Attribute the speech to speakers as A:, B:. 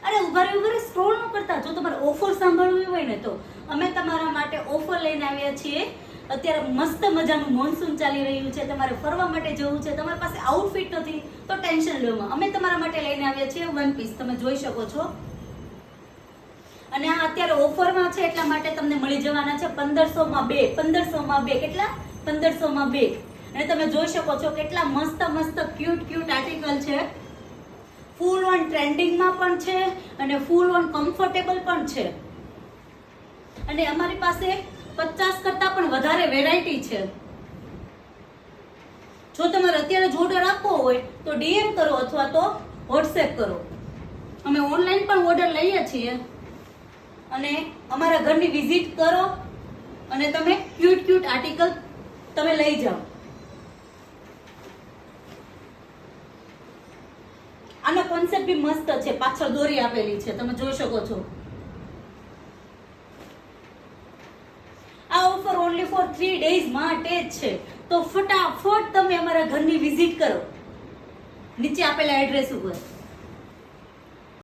A: અરે ઉભા સ્ક્રોલ ન કરતા. જો તમારે ઓફર સાંભળવી હોય ને તો અમે તમારા માટે ઓફર લઈને આવ્યા છીએ. અત્યારે મસ્ત મજાનું મોન્સૂન ચાલી રહ્યું છે, તમારે ફરવા માટે જવું છે, તમારી પાસે આઉટફિટ નથી તો ટેન્શન લેવામાં અમે તમારા માટે લઈને આવ્યા છીએ વન પીસ. તમે જોઈ શકો છો. અને આ અત્યારે ઓફરમાં છે એટલા માટે તમને મળી જવાના છે 1500 માં 2. 1500 માં 2 કેટલા? 1500 માં 2. અને તમે જોઈ શકો છો કેટલા મસ્ત મસ્ત ક્યુટ આર્ટિકલ છે. ફૂલ ઓન ટ્રેન્ડિંગમાં પણ છે અને ફૂલ ઓન કમ્ફર્ટેબલ પણ છે. અને અમારી પાસે 50 કરતા પણ વધારે વેરાયટી છે. જો તમારે અત્યારે જ ઓર્ડર આપવો હોય તો ડીએમ કરો અથવા તો વોટ્સએપ કરો. અમે ઓનલાઈન પણ ઓર્ડર લઈએ છીએ. અને અમારા ઘરની વિઝિટ કરો અને તમે ક્યુટ આર્ટિકલ તમે લઈ જાઓ. આનો કોન્સેપ્ટ બી મસ્ત છે, પાછળ દોરી આપેલી છે, તમે જોઈ શકો છો. આ ઓફર ઓનલી ફોર 3 ડેઝ માટે જ છે. તો ફટાફટ તમે અમારા ઘરની વિઝિટ કરો નીચે આપેલા એડ્રેસ ઉપર.